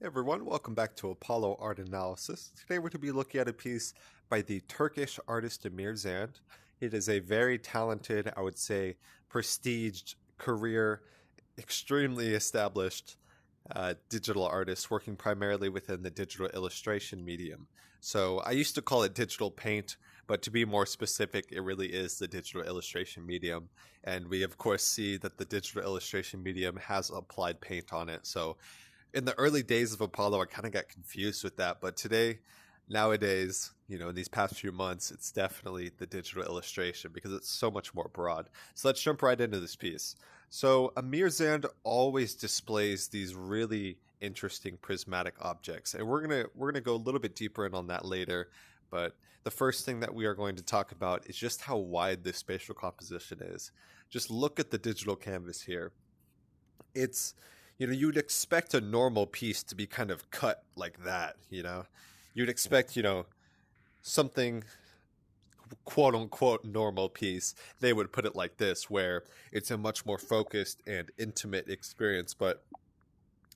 Hey everyone, welcome back to Apollo Art Analysis. Today we're going to be looking at a piece by the Turkish artist Amir Zand. It is a very talented, I would say, prestiged career, extremely established digital artist working primarily within the digital illustration medium. So I used to call it digital paint, but to be more specific, it really is the digital illustration medium. And we, of course, see that the digital illustration medium has applied paint on it. So in the early days of Apollo, I kind of got confused with that. But today, nowadays, in these past few months, it's definitely the digital illustration because it's so much more broad. So let's jump right into this piece. So Amir Zand always displays these really interesting prismatic objects, and we're gonna go a little bit deeper in on that later. But the first thing that we are going to talk about is just how wide this spatial composition is. Just look at the digital canvas here. It's you'd expect a normal piece to be kind of cut like that. You'd expect something quote unquote normal piece, they would put it like this, where it's a much more focused and intimate experience. But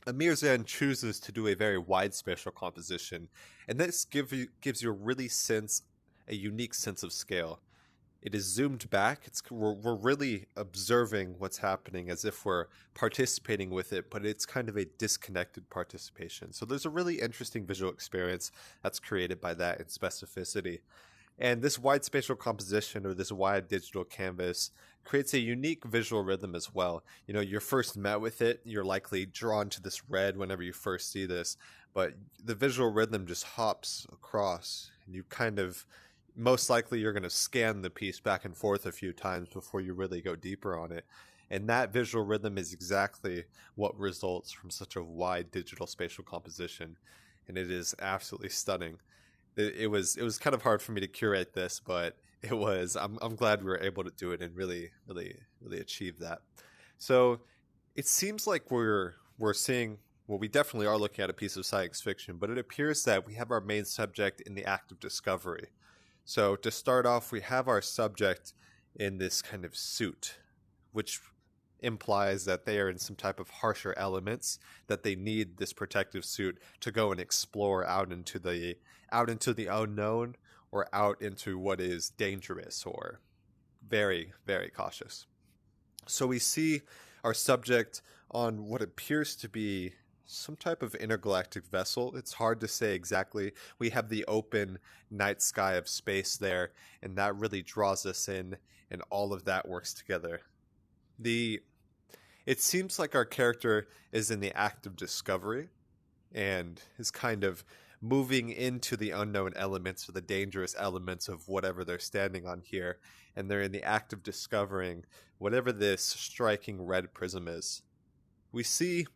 Amir Zand chooses to do a very wide spatial composition, and this gives you a unique sense of scale. It is zoomed back. We're really observing what's happening as if we're participating with it, but it's kind of a disconnected participation. So there's a really interesting visual experience that's created by that in specificity. And this wide spatial composition, or this wide digital canvas, creates a unique visual rhythm as well. You're first met with it, you're likely drawn to this red whenever you first see this, but the visual rhythm just hops across, and you kind of most likely you're going to scan the piece back and forth a few times before you really go deeper on it. And that visual rhythm is exactly what results from such a wide digital spatial composition. And it is absolutely stunning. It was kind of hard for me to curate this, but it was. I'm glad we were able to do it and really achieve that. So it seems like we're seeing, well, we definitely are looking at a piece of science fiction, but it appears that we have our main subject in the act of discovery. So to start off, we have our subject in this kind of suit, which implies that they are in some type of harsher elements, that they need this protective suit to go and explore out into the unknown, or out into what is dangerous or very, very cautious. So we see our subject on what appears to be some type of intergalactic vessel. It's hard to say exactly. We have the open night sky of space there, and that really draws us in, and all of that works together. It seems like our character is in the act of discovery and is kind of moving into the unknown elements, or the dangerous elements of whatever they're standing on here, and they're in the act of discovering whatever this striking red prism is. We see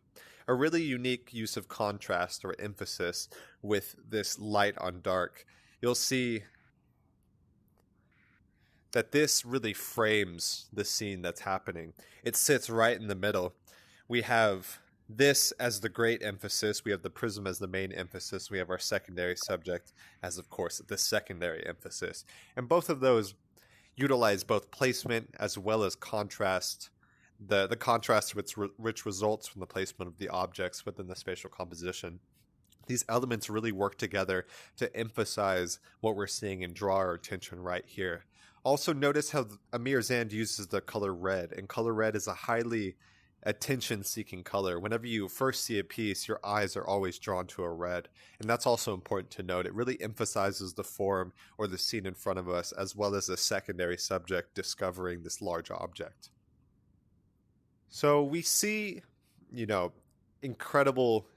a really unique use of contrast or emphasis with this light on dark. You'll see that this really frames the scene that's happening. It sits right in the middle. We have this as the great emphasis. We have the prism as the main emphasis. We have our secondary subject as, of course, the secondary emphasis. And both of those utilize both placement as well as contrast. The contrast which results from the placement of the objects within the spatial composition. These elements really work together to emphasize what we're seeing and draw our attention right here. Also notice how Amir Zand uses the color red, and color red is a highly attention-seeking color. Whenever you first see a piece, your eyes are always drawn to a red, and that's also important to note. It really emphasizes the form or the scene in front of us, as well as the secondary subject discovering this large object. So we see, incredible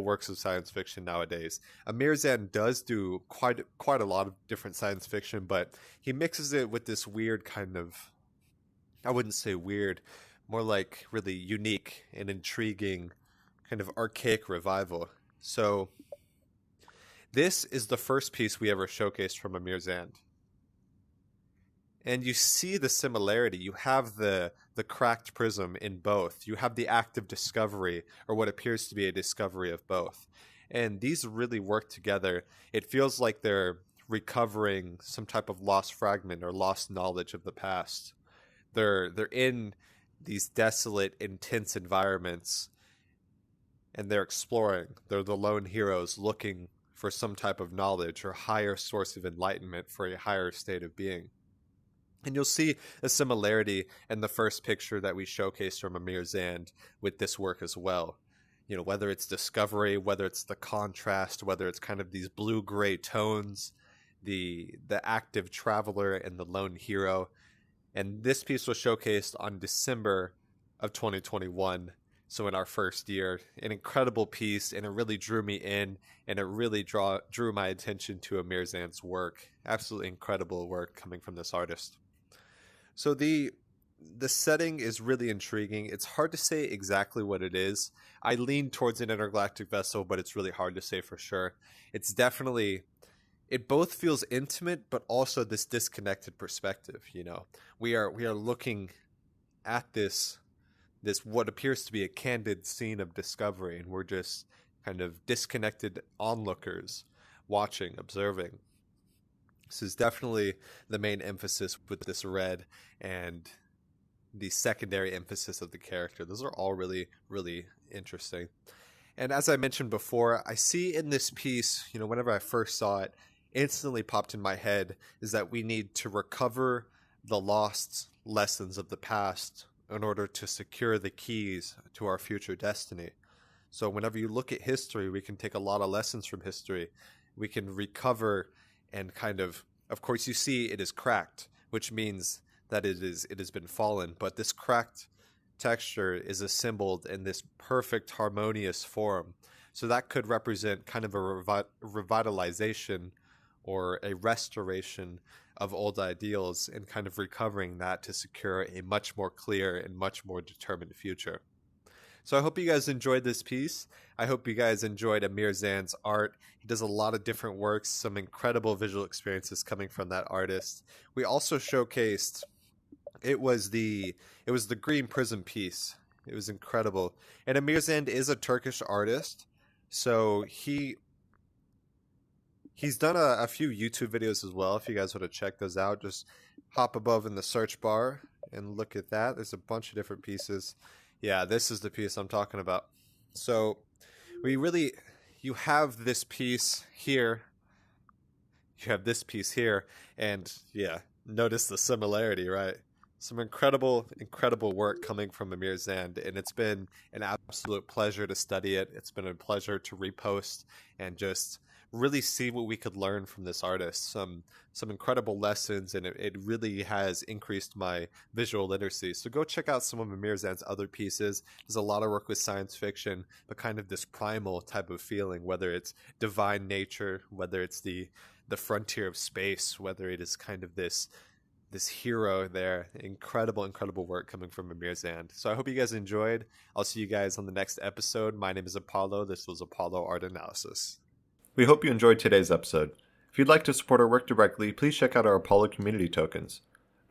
works of science fiction nowadays. Amir Zand does do quite a lot of different science fiction, but he mixes it with this weird kind of, I wouldn't say weird, more like really unique and intriguing kind of archaic revival. So this is the first piece we ever showcased from Amir Zand. And you see the similarity. You have the cracked prism in both. You have the act of discovery, or what appears to be a discovery of both. And these really work together. It feels like they're recovering some type of lost fragment or lost knowledge of the past. They're in these desolate, intense environments, and they're exploring. They're the lone heroes looking for some type of knowledge or higher source of enlightenment for a higher state of being. And you'll see a similarity in the first picture that we showcased from Amir Zand with this work as well. You know, whether it's discovery, whether it's the contrast, whether it's kind of these blue-gray tones, the active traveler and the lone hero. And this piece was showcased on December of 2021, so in our first year. An incredible piece, and it really drew me in, and it really drew my attention to Amir Zand's work. Absolutely incredible work coming from this artist. So the setting is really intriguing. It's hard to say exactly what it is. I lean towards an intergalactic vessel, but it's really hard to say for sure. It's definitely, it both feels intimate, but also this disconnected perspective. You know, we are looking at this what appears to be a candid scene of discovery, and we're just kind of disconnected onlookers, watching, observing. This is definitely the main emphasis with this red, and the secondary emphasis of the character. Those are all really, really interesting. And as I mentioned before, I see in this piece, you know, whenever I first saw it, instantly popped in my head is that we need to recover the lost lessons of the past in order to secure the keys to our future destiny. So whenever you look at history, we can take a lot of lessons from history. We can recover and kind of course, you see it is cracked, which means that it has been fallen. But this cracked texture is assembled in this perfect harmonious form. So that could represent kind of a revitalization or a restoration of old ideals, and kind of recovering that to secure a much more clear and much more determined future. So I hope you guys enjoyed this piece. I hope you guys enjoyed Amir Zand's art. He does a lot of different works, some incredible visual experiences coming from that artist. We also showcased, it was the green prism piece. It was incredible. And Amir Zand is a Turkish artist, so he's done a few YouTube videos as well. If you guys want to check those out, just hop above in the search bar and look at that. There's a bunch of different pieces. Yeah, this is the piece I'm talking about. So you have this piece here. You have this piece here. And yeah, notice the similarity, right? Some incredible, incredible work coming from Amir Zand. And it's been an absolute pleasure to study it. It's been a pleasure to repost and just really see what we could learn from this artist. Some incredible lessons, and it really has increased my visual literacy. So go check out some of Amir Zand's other pieces. There's a lot of work with science fiction, but kind of this primal type of feeling, whether it's divine nature, whether it's the frontier of space, whether it is kind of this hero there. Incredible, incredible work coming from Amir Zand. So I hope you guys enjoyed. I'll see you guys on the next episode. My name is Apollo. This was Apollo Art Analysis. We hope you enjoyed today's episode. If you'd like to support our work directly, please check out our Apollo community tokens.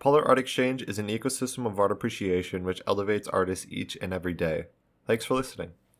Apollo Art Exchange is an ecosystem of art appreciation which elevates artists each and every day. Thanks for listening.